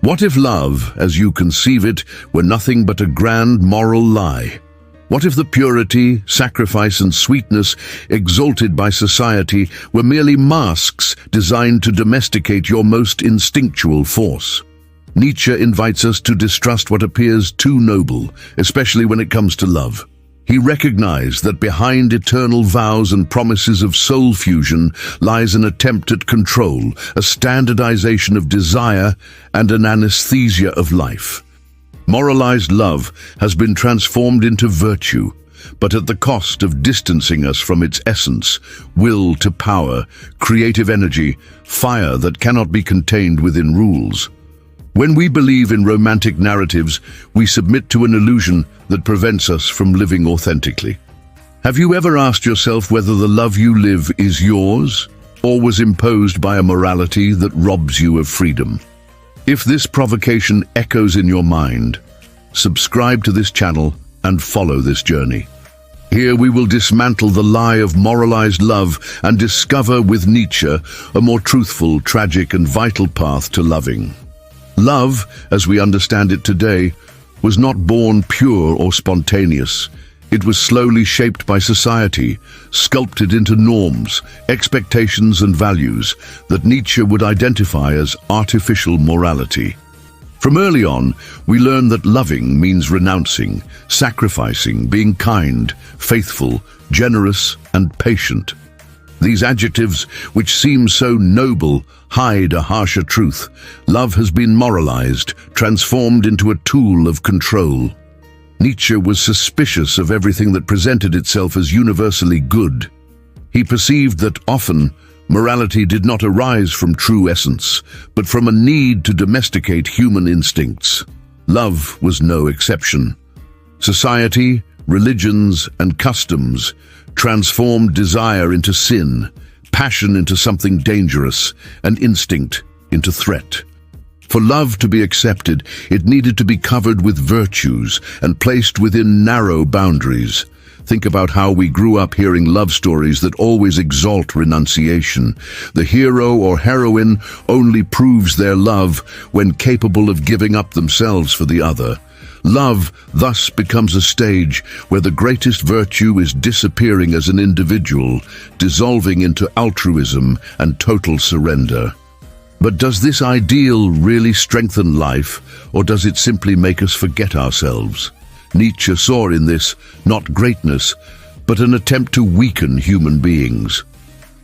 What if love, as you conceive it, were nothing but a grand moral lie? What if the purity, sacrifice, and sweetness exalted by society were merely masks designed to domesticate your most instinctual force? Nietzsche invites us to distrust what appears too noble, especially when it comes to love. He recognized that behind eternal vows and promises of soul fusion lies an attempt at control, a standardization of desire, and an anesthesia of life. Moralized love has been transformed into virtue, but at the cost of distancing us from its essence, will to power, creative energy, fire that cannot be contained within rules. When we believe in romantic narratives, we submit to an illusion that prevents us from living authentically. Have you ever asked yourself whether the love you live is yours, or was imposed by a morality that robs you of freedom? If this provocation echoes in your mind, subscribe to this channel and follow this journey. Here we will dismantle the lie of moralized love and discover with Nietzsche a more truthful, tragic, and vital path to loving. Love, as we understand it today, was not born pure or spontaneous. It was slowly shaped by society, sculpted into norms, expectations, and values that Nietzsche would identify as artificial morality. From early on, we learn that loving means renouncing, sacrificing, being kind, faithful, generous, and patient. These adjectives, which seem so noble, hide a harsher truth. Love has been moralized, transformed into a tool of control. Nietzsche was suspicious of everything that presented itself as universally good. He perceived that often, morality did not arise from true essence, but from a need to domesticate human instincts. Love was no exception. Society, religions, and customs transformed desire into sin, passion into something dangerous, and instinct into threat. For love to be accepted, it needed to be covered with virtues and placed within narrow boundaries. Think about how we grew up hearing love stories that always exalt renunciation. The hero or heroine only proves their love when capable of giving up themselves for the other. Love thus becomes a stage where the greatest virtue is disappearing as an individual, dissolving into altruism and total surrender. But does this ideal really strengthen life, or does it simply make us forget ourselves? Nietzsche saw in this not greatness, but an attempt to weaken human beings.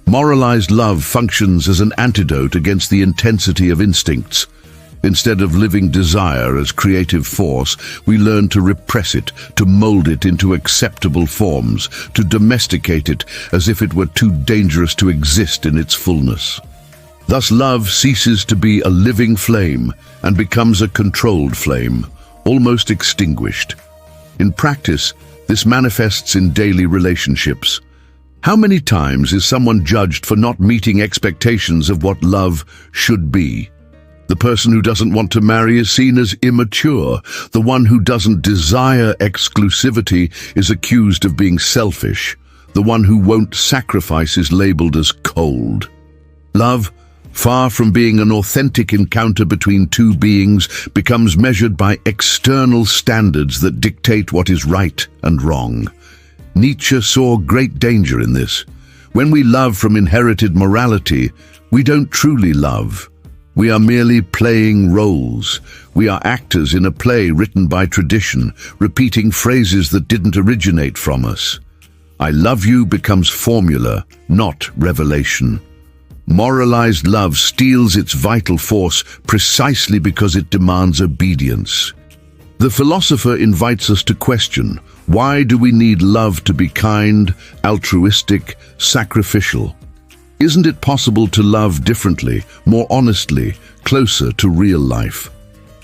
Moralized love functions as an antidote against the intensity of instincts. Instead of living desire as creative force, we learn to repress it, to mold it into acceptable forms, to domesticate it as if it were too dangerous to exist in its fullness. Thus love ceases to be a living flame and becomes a controlled flame, almost extinguished. In practice, this manifests in daily relationships. How many times is someone judged for not meeting expectations of what love should be? The person who doesn't want to marry is seen as immature. The one who doesn't desire exclusivity is accused of being selfish. The one who won't sacrifice is labeled as cold. Love, far from being an authentic encounter between two beings, becomes measured by external standards that dictate what is right and wrong. Nietzsche saw great danger in this. When we love from inherited morality, we don't truly love. We are merely playing roles. We are actors in a play written by tradition, repeating phrases that didn't originate from us. I love you becomes formula, not revelation. Moralized love steals its vital force precisely because it demands obedience. The philosopher invites us to question, why do we need love to be kind, altruistic, sacrificial? Isn't it possible to love differently, more honestly, closer to real life?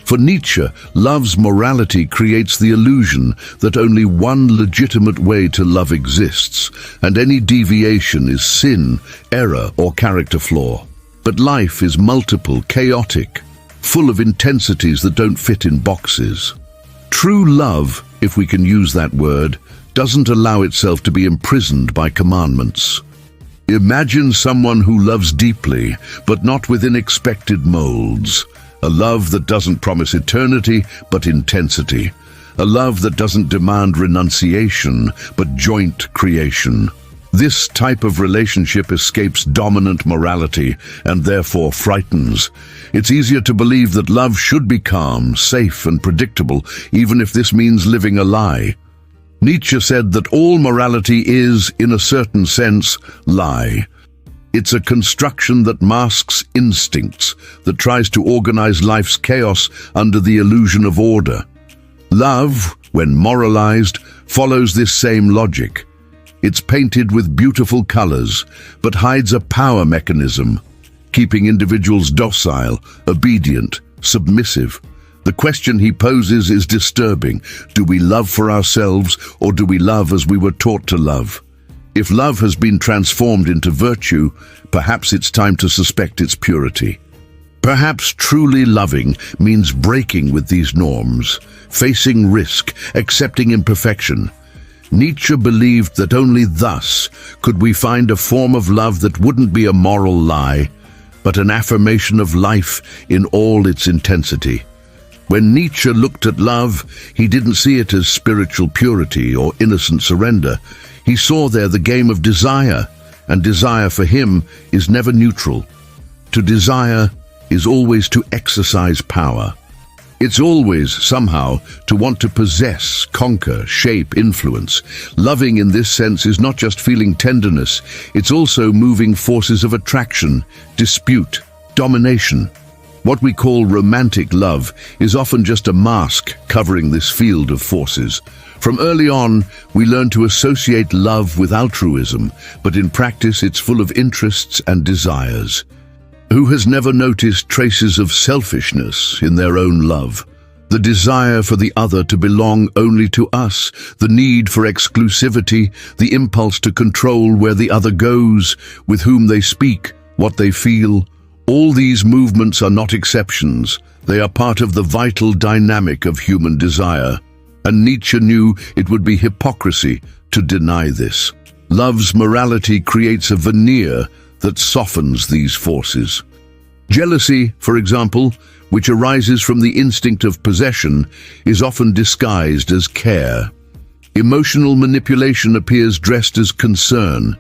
For Nietzsche, love's morality creates the illusion that only one legitimate way to love exists, and any deviation is sin, error, or character flaw. But life is multiple, chaotic, full of intensities that don't fit in boxes. True love, if we can use that word, doesn't allow itself to be imprisoned by commandments. Imagine someone who loves deeply, but not within expected molds. A love that doesn't promise eternity, but intensity. A love that doesn't demand renunciation, but joint creation. This type of relationship escapes dominant morality and therefore frightens. It's easier to believe that love should be calm, safe, and predictable, even if this means living a lie. Nietzsche said that all morality is, in a certain sense, lie. It's a construction that masks instincts, that tries to organize life's chaos under the illusion of order. Love, when moralized, follows this same logic. It's painted with beautiful colors, but hides a power mechanism, keeping individuals docile, obedient, submissive. The question he poses is disturbing. Do we love for ourselves, or do we love as we were taught to love? If love has been transformed into virtue, perhaps it's time to suspect its purity. Perhaps truly loving means breaking with these norms, facing risk, accepting imperfection. Nietzsche believed that only thus could we find a form of love that wouldn't be a moral lie, but an affirmation of life in all its intensity. When Nietzsche looked at love, he didn't see it as spiritual purity or innocent surrender. He saw there the game of desire, and desire for him is never neutral. To desire is always to exercise power. It's always, somehow, to want to possess, conquer, shape, influence. Loving in this sense is not just feeling tenderness, it's also moving forces of attraction, dispute, domination. What we call romantic love is often just a mask covering this field of forces. From early on, we learn to associate love with altruism, but in practice it's full of interests and desires. Who has never noticed traces of selfishness in their own love? The desire for the other to belong only to us, the need for exclusivity, the impulse to control where the other goes, with whom they speak, what they feel. All these movements are not exceptions. They are part of the vital dynamic of human desire. And Nietzsche knew it would be hypocrisy to deny this. Love's morality creates a veneer that softens these forces. Jealousy, for example, which arises from the instinct of possession, is often disguised as care. Emotional manipulation appears dressed as concern.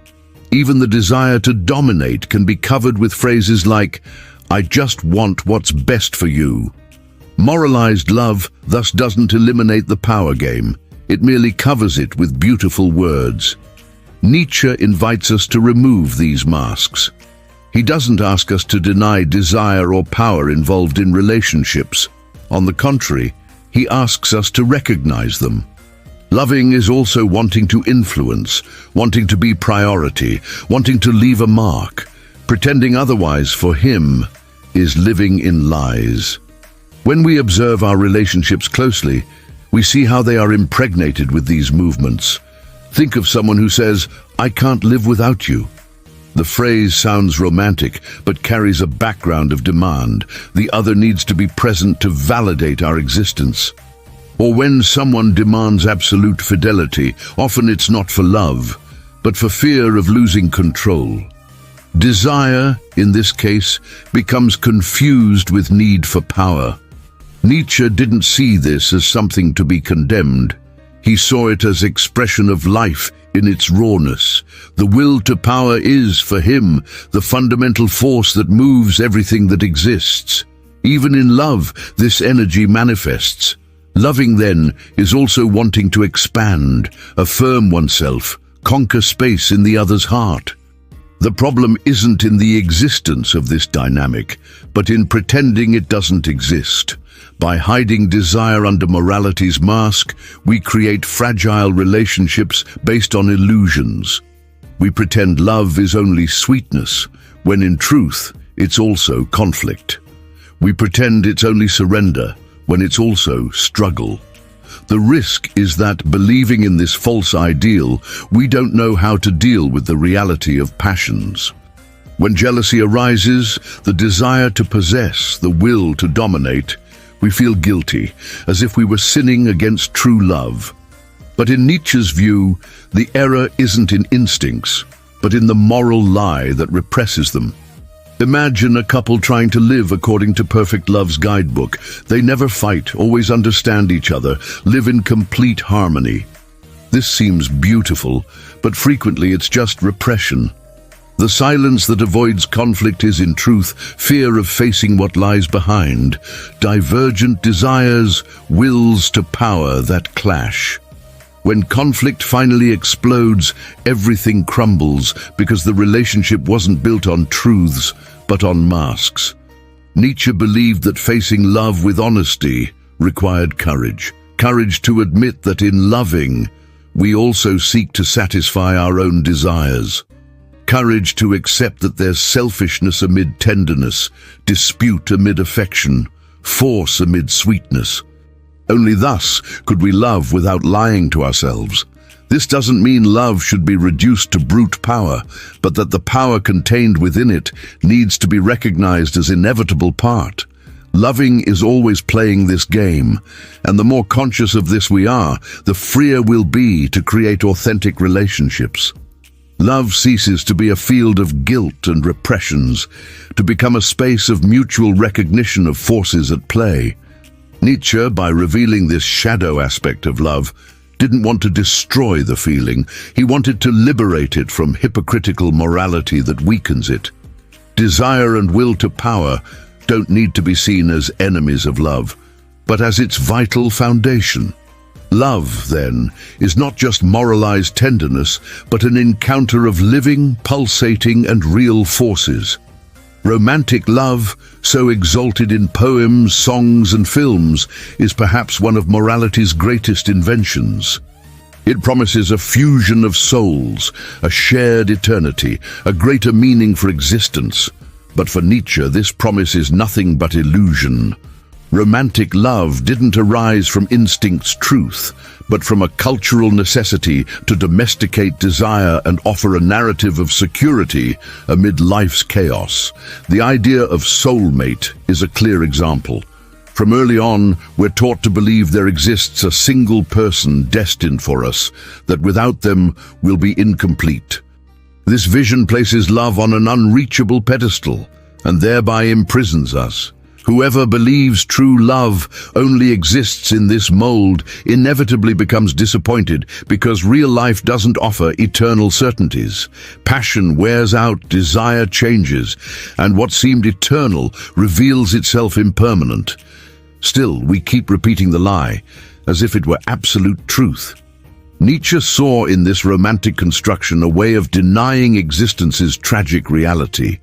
Even the desire to dominate can be covered with phrases like, "I just want what's best for you." Moralized love thus doesn't eliminate the power game. It merely covers it with beautiful words. Nietzsche invites us to remove these masks. He doesn't ask us to deny desire or power involved in relationships. On the contrary, he asks us to recognize them. Loving is also wanting to influence, wanting to be priority, wanting to leave a mark. Pretending otherwise for him is living in lies. When we observe our relationships closely, we see how they are impregnated with these movements. Think of someone who says, "I can't live without you." The phrase sounds romantic, but carries a background of demand. The other needs to be present to validate our existence. Or when someone demands absolute fidelity, often it's not for love, but for fear of losing control. Desire, in this case, becomes confused with need for power. Nietzsche didn't see this as something to be condemned. He saw it as expression of life in its rawness. The will to power is, for him, the fundamental force that moves everything that exists. Even in love, this energy manifests. Loving, then, is also wanting to expand, affirm oneself, conquer space in the other's heart. The problem isn't in the existence of this dynamic, but in pretending it doesn't exist. By hiding desire under morality's mask, we create fragile relationships based on illusions. We pretend love is only sweetness, when in truth, it's also conflict. We pretend it's only surrender, when it's also struggle. The risk is that, believing in this false ideal, we don't know how to deal with the reality of passions. When jealousy arises, the desire to possess, the will to dominate, we feel guilty, as if we were sinning against true love. But in Nietzsche's view, the error isn't in instincts, but in the moral lie that represses them. Imagine a couple trying to live according to perfect love's guidebook. They never fight, always understand each other, live in complete harmony. This seems beautiful, but frequently it's just repression. The silence that avoids conflict is, in truth, fear of facing what lies behind. Divergent desires, wills to power that clash. When conflict finally explodes, everything crumbles because the relationship wasn't built on truths, but on masks. Nietzsche believed that facing love with honesty required courage. Courage to admit that in loving, we also seek to satisfy our own desires. Courage to accept that there's selfishness amid tenderness, dispute amid affection, force amid sweetness. Only thus could we love without lying to ourselves. This doesn't mean love should be reduced to brute power, but that the power contained within it needs to be recognized as inevitable part. Loving is always playing this game, and the more conscious of this we are, the freer we'll be to create authentic relationships. Love ceases to be a field of guilt and repressions, to become a space of mutual recognition of forces at play. Nietzsche, by revealing this shadow aspect of love, didn't want to destroy the feeling. He wanted to liberate it from hypocritical morality that weakens it. Desire and will to power don't need to be seen as enemies of love, but as its vital foundation. Love, then, is not just moralized tenderness, but an encounter of living, pulsating, and real forces. Romantic love, so exalted in poems, songs, and films, is perhaps one of morality's greatest inventions. It promises a fusion of souls, a shared eternity, a greater meaning for existence. But for Nietzsche, this promise is nothing but illusion. Romantic love didn't arise from instinct's truth, but from a cultural necessity to domesticate desire and offer a narrative of security amid life's chaos. The idea of soulmate is a clear example. From early on, we're taught to believe there exists a single person destined for us, that without them we'll be incomplete. This vision places love on an unreachable pedestal, and thereby imprisons us. Whoever believes true love only exists in this mold inevitably becomes disappointed because real life doesn't offer eternal certainties. Passion wears out, desire changes, and what seemed eternal reveals itself impermanent. Still, we keep repeating the lie, as if it were absolute truth. Nietzsche saw in this romantic construction a way of denying existence's tragic reality.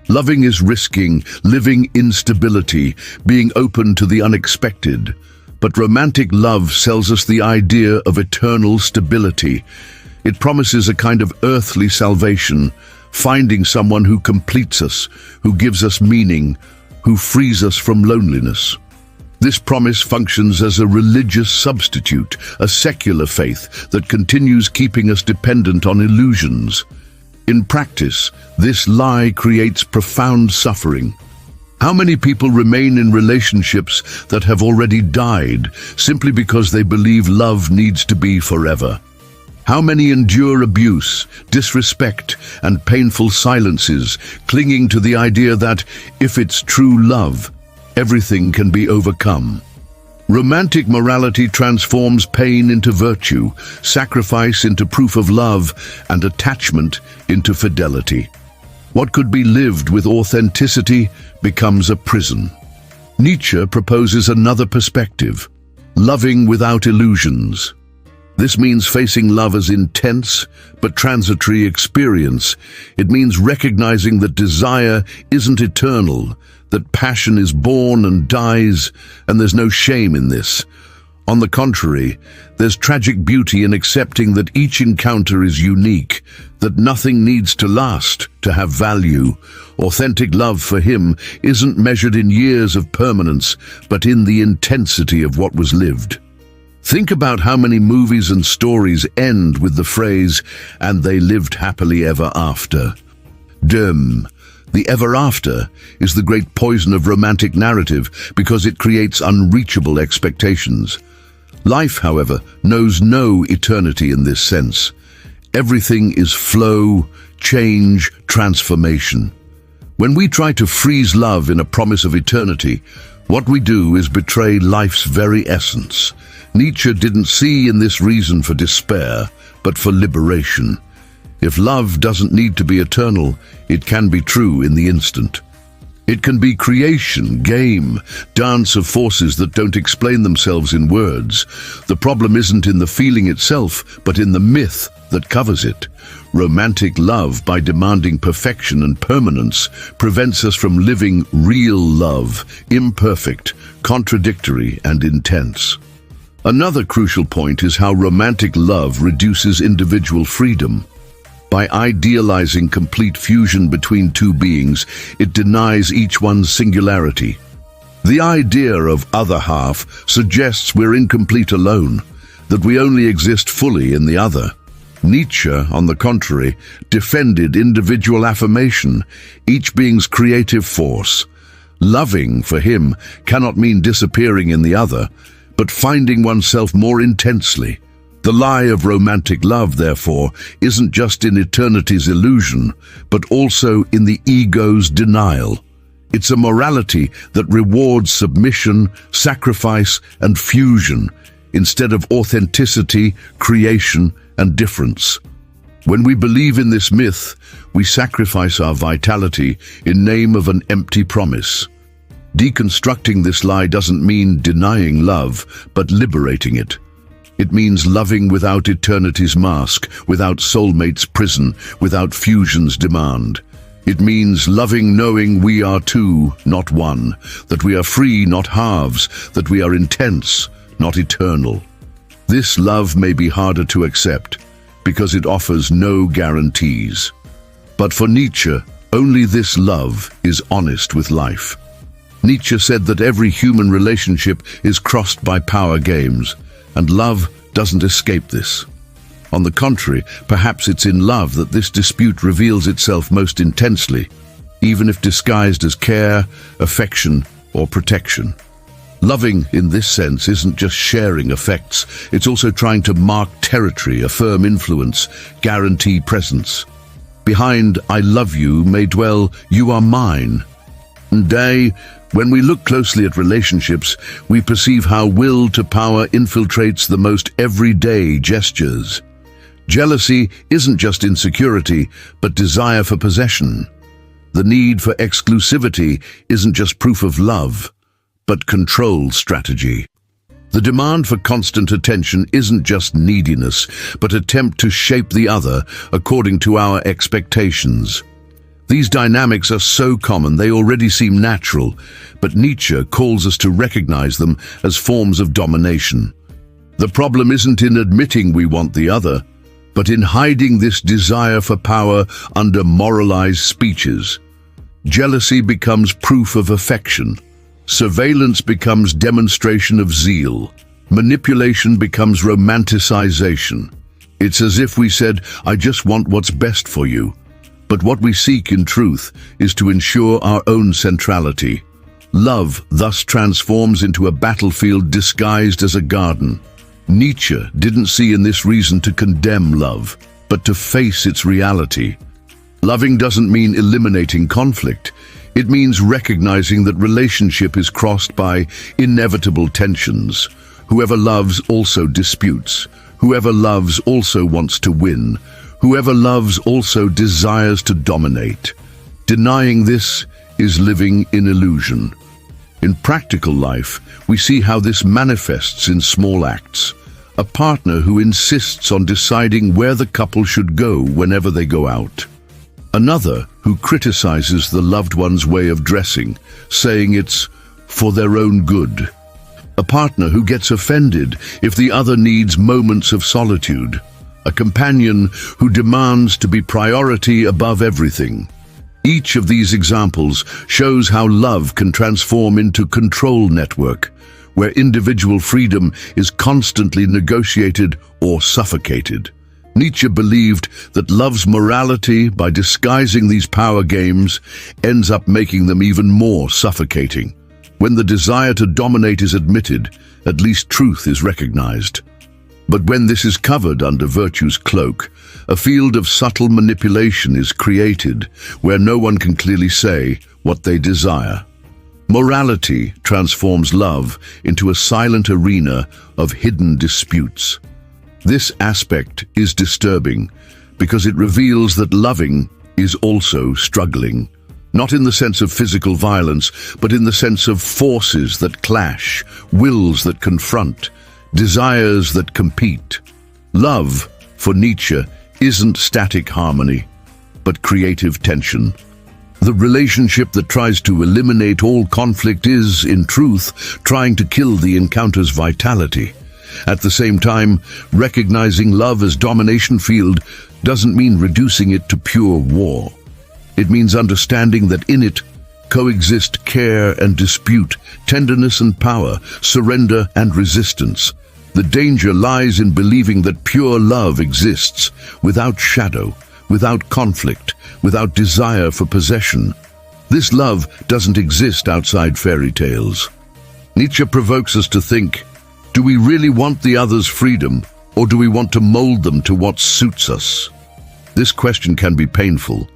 Loving is risking, living instability, being open to the unexpected. But romantic love sells us the idea of eternal stability. It promises a kind of earthly salvation, finding someone who completes us, who gives us meaning, who frees us from loneliness. This promise functions as a religious substitute, a secular faith that continues keeping us dependent on illusions. In practice, this lie creates profound suffering. How many people remain in relationships that have already died simply because they believe love needs to be forever? How many endure abuse, disrespect, and painful silences, clinging to the idea that, if it's true love, everything can be overcome? Romantic morality transforms pain into virtue, sacrifice into proof of love, and attachment into fidelity. What could be lived with authenticity becomes a prison. Nietzsche proposes another perspective, loving without illusions. This means facing love as intense but transitory experience. It means recognizing that desire isn't eternal, that passion is born and dies, and there's no shame in this. On the contrary, there's tragic beauty in accepting that each encounter is unique, that nothing needs to last to have value. Authentic love for him isn't measured in years of permanence, but in the intensity of what was lived. Think about how many movies and stories end with the phrase, "and they lived happily ever after." The ever after is the great poison of romantic narrative because it creates unreachable expectations. Life, however, knows no eternity in this sense. Everything is flow, change, transformation. When we try to freeze love in a promise of eternity, what we do is betray life's very essence. Nietzsche didn't see in this reason for despair, but for liberation. If love doesn't need to be eternal, it can be true in the instant. It can be creation, game, dance of forces that don't explain themselves in words. The problem isn't in the feeling itself, but in the myth that covers it. Romantic love, by demanding perfection and permanence, prevents us from living real love, imperfect, contradictory, and intense. Another crucial point is how romantic love reduces individual freedom. By idealizing complete fusion between two beings, it denies each one's singularity. The idea of other half suggests we're incomplete alone, that we only exist fully in the other. Nietzsche, on the contrary, defended individual affirmation, each being's creative force. Loving, for him, cannot mean disappearing in the other, but finding oneself more intensely. The lie of romantic love, therefore, isn't just in eternity's illusion, but also in the ego's denial. It's a morality that rewards submission, sacrifice, and fusion, instead of authenticity, creation, and difference. When we believe in this myth, we sacrifice our vitality in name of an empty promise. Deconstructing this lie doesn't mean denying love, but liberating it. It means loving without eternity's mask, without soulmate's prison, without fusion's demand. It means loving knowing we are two, not one, that we are free, not halves, that we are intense, not eternal. This love may be harder to accept, because it offers no guarantees. But for Nietzsche, only this love is honest with life. Nietzsche said that every human relationship is crossed by power games, and love doesn't escape this. On the contrary, perhaps it's in love that this dispute reveals itself most intensely, even if disguised as care, affection, or protection. Loving, in this sense, isn't just sharing affects, it's also trying to mark territory, affirm influence, guarantee presence. Behind "I love you" may dwell "you are mine." Today, when we look closely at relationships, we perceive how will to power infiltrates the most everyday gestures. Jealousy isn't just insecurity, but desire for possession. The need for exclusivity isn't just proof of love, but control strategy. The demand for constant attention isn't just neediness, but attempt to shape the other according to our expectations. These dynamics are so common they already seem natural, but Nietzsche calls us to recognize them as forms of domination. The problem isn't in admitting we want the other, but in hiding this desire for power under moralized speeches. Jealousy becomes proof of affection. Surveillance becomes demonstration of zeal. Manipulation becomes romanticization. It's as if we said, "I just want what's best for you." But what we seek in truth is to ensure our own centrality. Love thus transforms into a battlefield disguised as a garden. Nietzsche didn't see in this reason to condemn love, but to face its reality. Loving doesn't mean eliminating conflict. It means recognizing that relationship is crossed by inevitable tensions. Whoever loves also disputes. Whoever loves also wants to win. Whoever loves also desires to dominate. Denying this is living in illusion. In practical life, we see how this manifests in small acts. A partner who insists on deciding where the couple should go whenever they go out. Another who criticizes the loved one's way of dressing, saying it's for their own good. A partner who gets offended if the other needs moments of solitude. A companion who demands to be priority above everything. Each of these examples shows how love can transform into control network, where individual freedom is constantly negotiated or suffocated. Nietzsche believed that love's morality, by disguising these power games, ends up making them even more suffocating. When the desire to dominate is admitted, at least truth is recognized. But when this is covered under virtue's cloak, a field of subtle manipulation is created where no one can clearly say what they desire. Morality transforms love into a silent arena of hidden disputes. This aspect is disturbing because it reveals that loving is also struggling, not in the sense of physical violence, but in the sense of forces that clash, wills that confront, desires that compete. Love, for Nietzsche, isn't static harmony, but creative tension. The relationship that tries to eliminate all conflict is, in truth, trying to kill the encounter's vitality. At the same time, recognizing love as domination field doesn't mean reducing it to pure war. It means understanding that in it coexist care and dispute, tenderness and power, surrender and resistance. The danger lies in believing that pure love exists without shadow, without conflict, without desire for possession. This love doesn't exist outside fairy tales. Nietzsche provokes us to think, do we really want the other's freedom, or do we want to mold them to what suits us? This question can be painful,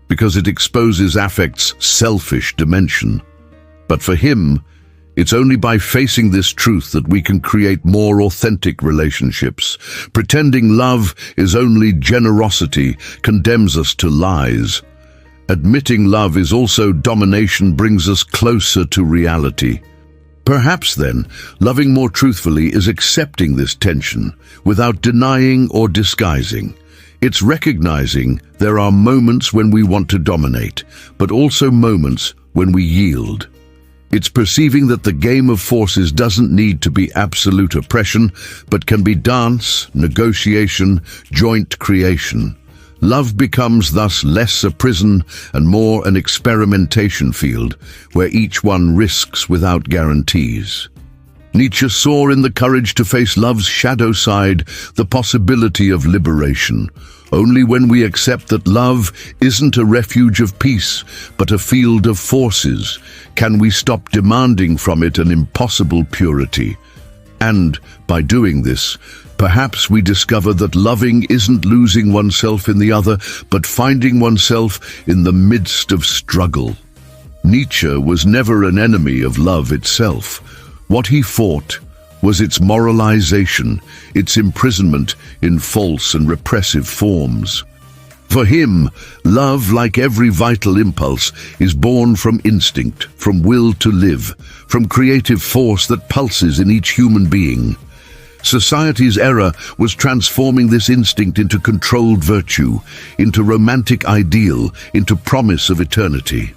because it exposes affect's selfish dimension. But for him, it's only by facing this truth that we can create more authentic relationships. Pretending love is only generosity condemns us to lies. Admitting love is also domination brings us closer to reality. Perhaps then, loving more truthfully is accepting this tension without denying or disguising. It's recognizing there are moments when we want to dominate, but also moments when we yield. It's perceiving that the game of forces doesn't need to be absolute oppression, but can be dance, negotiation, joint creation. Love becomes thus less a prison and more an experimentation field, where each one risks without guarantees. Nietzsche saw in the courage to face love's shadow side the possibility of liberation. Only when we accept that love isn't a refuge of peace, but a field of forces, can we stop demanding from it an impossible purity. And, by doing this, perhaps we discover that loving isn't losing oneself in the other, but finding oneself in the midst of struggle. Nietzsche was never an enemy of love itself. What he fought was its moralization, its imprisonment in false and repressive forms. For him, love, like every vital impulse, is born from instinct, from will to live, from creative force that pulses in each human being. Society's error was transforming this instinct into controlled virtue, into romantic ideal, into promise of eternity.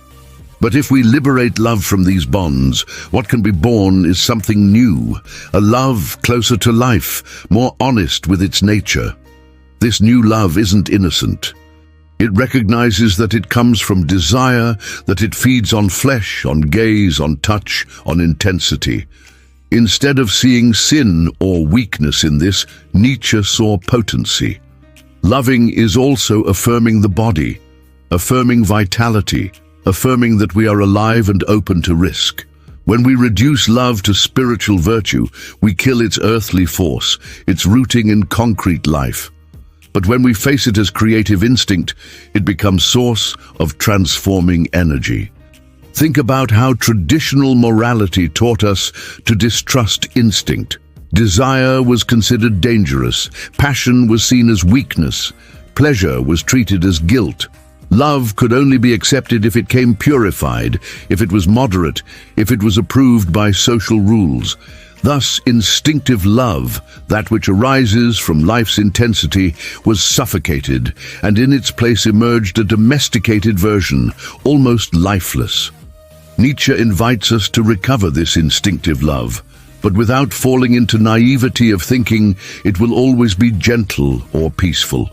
But if we liberate love from these bonds, what can be born is something new, a love closer to life, more honest with its nature. This new love isn't innocent. It recognizes that it comes from desire, that it feeds on flesh, on gaze, on touch, on intensity. Instead of seeing sin or weakness in this, Nietzsche saw potency. Loving is also affirming the body, affirming vitality, affirming that we are alive and open to risk. When we reduce love to spiritual virtue, we kill its earthly force, its rooting in concrete life. But when we face it as creative instinct, it becomes source of transforming energy. Think about how traditional morality taught us to distrust instinct. Desire was considered dangerous, passion was seen as weakness, pleasure was treated as guilt. Love could only be accepted if it came purified, if it was moderate, if it was approved by social rules. Thus, instinctive love, that which arises from life's intensity, was suffocated, and in its place emerged a domesticated version, almost lifeless. Nietzsche invites us to recover this instinctive love, but without falling into naivety of thinking it will always be gentle or peaceful.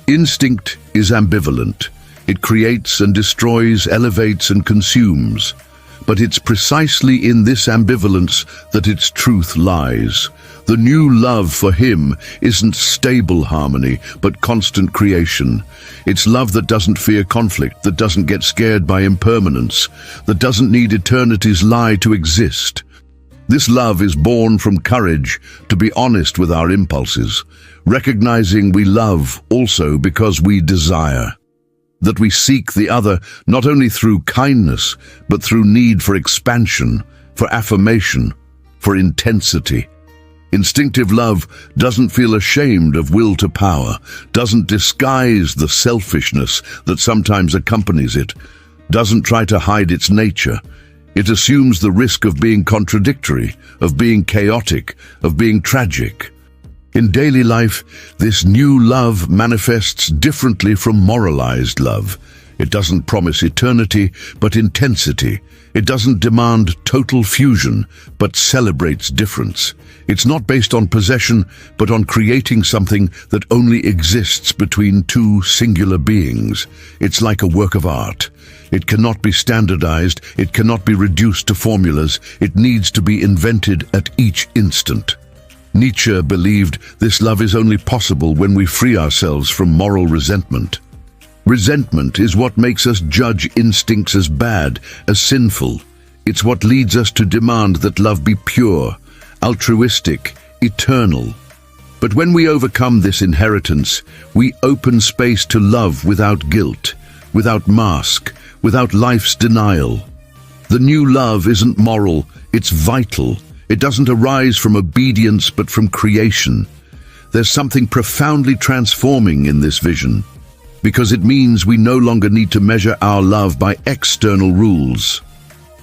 Instinct is ambivalent. It creates and destroys, elevates and consumes. But it's precisely in this ambivalence that its truth lies. The new love for him isn't stable harmony, but constant creation. It's love that doesn't fear conflict, that doesn't get scared by impermanence, that doesn't need eternity's lie to exist. This love is born from courage to be honest with our impulses, recognizing we love also because we desire. That we seek the other not only through kindness, but through need for expansion, for affirmation, for intensity. Instinctive love doesn't feel ashamed of will to power, doesn't disguise the selfishness that sometimes accompanies it, doesn't try to hide its nature. It assumes the risk of being contradictory, of being chaotic, of being tragic. In daily life, this new love manifests differently from moralized love. It doesn't promise eternity, but intensity. It doesn't demand total fusion, but celebrates difference. It's not based on possession, but on creating something that only exists between two singular beings. It's like a work of art. It cannot be standardized, it cannot be reduced to formulas, it needs to be invented at each instant. Nietzsche believed this love is only possible when we free ourselves from moral resentment. Resentment is what makes us judge instincts as bad, as sinful. It's what leads us to demand that love be pure, altruistic, eternal. But when we overcome this inheritance, we open space to love without guilt, without mask, without life's denial. The new love isn't moral, it's vital. It doesn't arise from obedience but from creation. There's something profoundly transforming in this vision, because it means we no longer need to measure our love by external rules.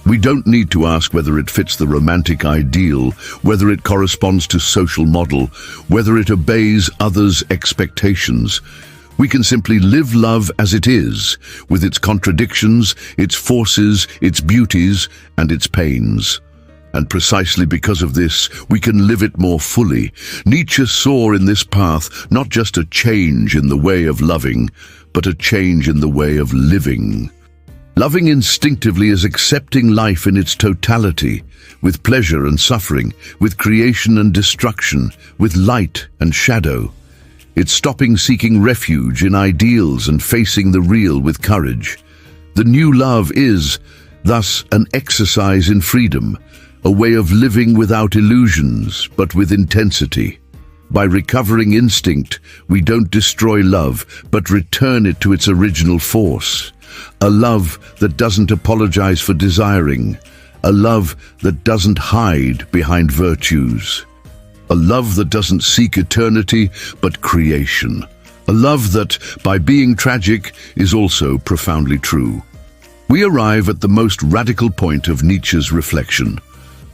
We don't need to ask whether it fits the romantic ideal, whether it corresponds to social model, whether it obeys others' expectations. We can simply live love as it is, with its contradictions, its forces, its beauties, and its pains. And precisely because of this, we can live it more fully. Nietzsche saw in this path not just a change in the way of loving, but a change in the way of living. Loving instinctively is accepting life in its totality, with pleasure and suffering, with creation and destruction, with light and shadow. It's stopping seeking refuge in ideals and facing the real with courage. The new love is, thus, an exercise in freedom, a way of living without illusions, but with intensity. By recovering instinct, we don't destroy love, but return it to its original force. A love that doesn't apologize for desiring. A love that doesn't hide behind virtues. A love that doesn't seek eternity, but creation. A love that, by being tragic, is also profoundly true. We arrive at the most radical point of Nietzsche's reflection.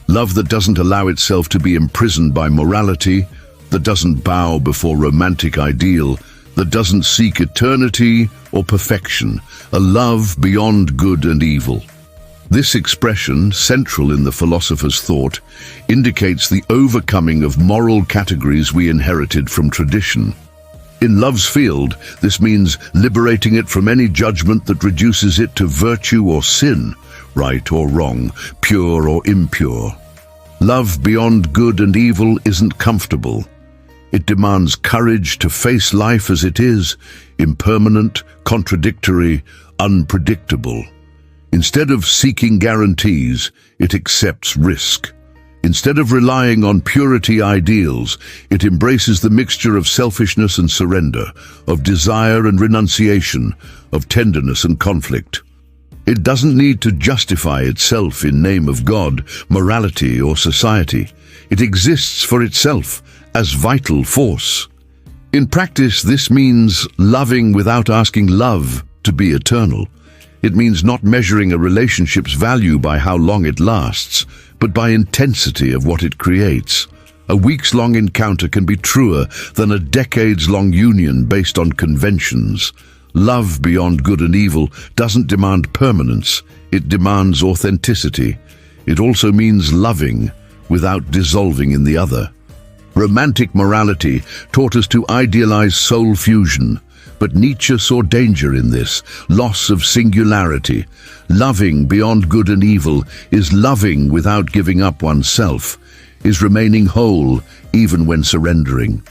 Love that doesn't allow itself to be imprisoned by morality, that doesn't bow before romantic ideal, that doesn't seek eternity or perfection, a love beyond good and evil. This expression, central in the philosopher's thought, indicates the overcoming of moral categories we inherited from tradition. In love's field, this means liberating it from any judgment that reduces it to virtue or sin, right or wrong, pure or impure. Love beyond good and evil isn't comfortable. It demands courage to face life as it is, impermanent, contradictory, unpredictable. Instead of seeking guarantees, it accepts risk. Instead of relying on purity ideals, it embraces the mixture of selfishness and surrender, of desire and renunciation, of tenderness and conflict. It doesn't need to justify itself in name of God, morality, or society. It exists for itself as vital force. In practice, this means loving without asking love to be eternal. It means not measuring a relationship's value by how long it lasts, but by intensity of what it creates. A weeks-long encounter can be truer than a decades-long union based on conventions. Love beyond good and evil doesn't demand permanence, it demands authenticity. It also means loving without dissolving in the other. Romantic morality taught us to idealize soul fusion, but Nietzsche saw danger in this, loss of singularity. Loving beyond good and evil is loving without giving up oneself, is remaining whole even when surrendering.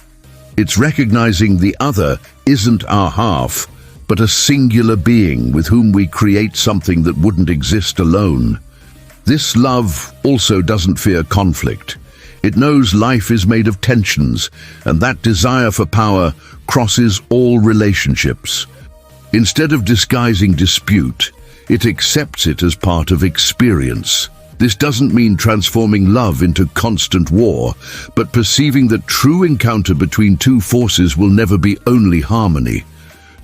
It's recognizing the other isn't our half, but a singular being with whom we create something that wouldn't exist alone. This love also doesn't fear conflict. It knows life is made of tensions, and that desire for power crosses all relationships. Instead of disguising dispute, it accepts it as part of experience. This doesn't mean transforming love into constant war, but perceiving that true encounter between two forces will never be only harmony.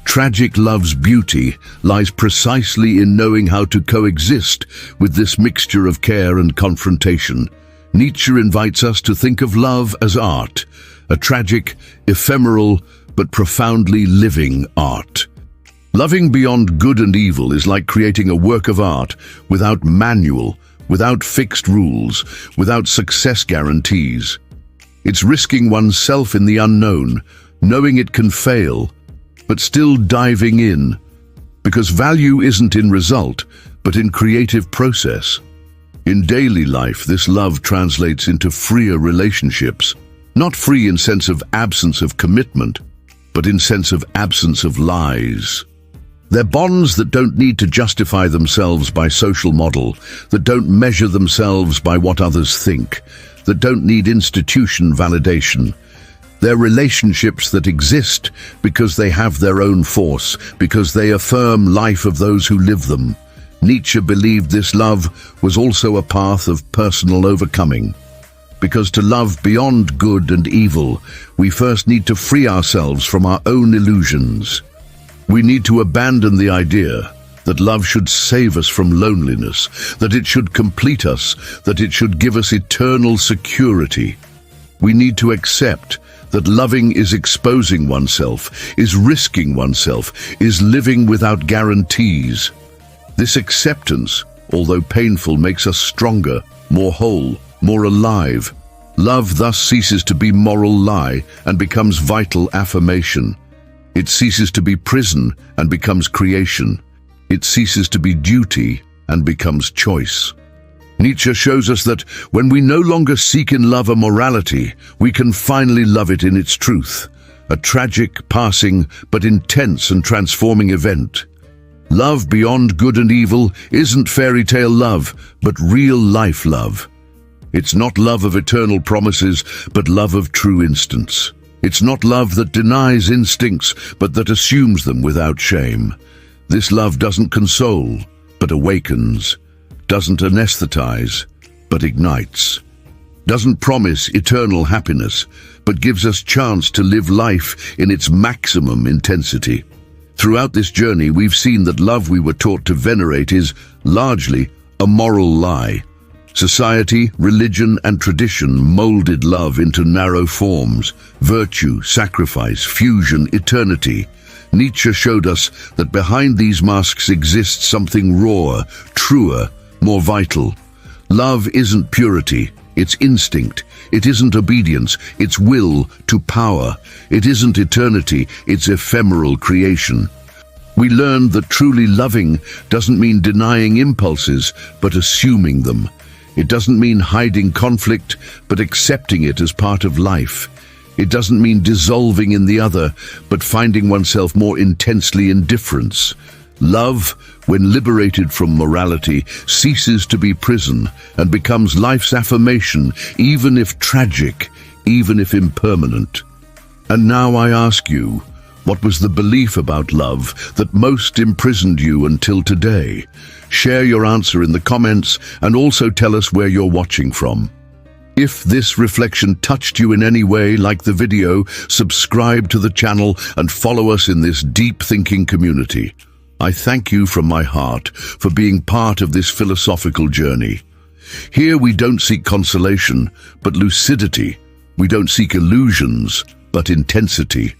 Tragic love's beauty lies precisely in knowing how to coexist with this mixture of care and confrontation. Nietzsche invites us to think of love as art, a tragic, ephemeral, but profoundly living art. Loving beyond good and evil is like creating a work of art without manual, without fixed rules, without success guarantees. It's risking oneself in the unknown, knowing it can fail, but still diving in, because value isn't in result, but in creative process. In daily life, this love translates into freer relationships, not free in sense of absence of commitment, but in sense of absence of lies. They're bonds that don't need to justify themselves by social model, that don't measure themselves by what others think, that don't need institution validation. They're relationships that exist because they have their own force, because they affirm life of those who live them. Nietzsche believed this love was also a path of personal overcoming. Because to love beyond good and evil, we first need to free ourselves from our own illusions. We need to abandon the idea that love should save us from loneliness, that it should complete us, that it should give us eternal security. We need to accept that loving is exposing oneself, is risking oneself, is living without guarantees. This acceptance, although painful, makes us stronger, more whole, more alive. Love thus ceases to be moral lie and becomes vital affirmation. It ceases to be prison and becomes creation. It ceases to be duty and becomes choice. Nietzsche shows us that when we no longer seek in love a morality, we can finally love it in its truth, a tragic, passing, but intense and transforming event. Love beyond good and evil isn't fairy tale love, but real life love. It's not love of eternal promises, but love of true instance. It's not love that denies instincts, but that assumes them without shame. This love doesn't console, but awakens. Doesn't anesthetize, but ignites. Doesn't promise eternal happiness, but gives us chance to live life in its maximum intensity. Throughout this journey, we've seen that love we were taught to venerate is largely a moral lie. Society, religion, and tradition molded love into narrow forms: virtue, sacrifice, fusion, eternity. Nietzsche showed us that behind these masks exists something rawer, truer, more vital. Love isn't purity, it's instinct. It isn't obedience, it's will to power. It isn't eternity, it's ephemeral creation. We learned that truly loving doesn't mean denying impulses, but assuming them. It doesn't mean hiding conflict, but accepting it as part of life. It doesn't mean dissolving in the other, but finding oneself more intensely in difference. Love, when liberated from morality, ceases to be prison and becomes life's affirmation, even if tragic, even if impermanent. And now I ask you, what was the belief about love that most imprisoned you until today? Share your answer in the comments and also tell us where you're watching from. If this reflection touched you in any way, like the video, subscribe to the channel and follow us in this deep thinking community. I thank you from my heart for being part of this philosophical journey. Here we don't seek consolation, but lucidity. We don't seek illusions, but intensity.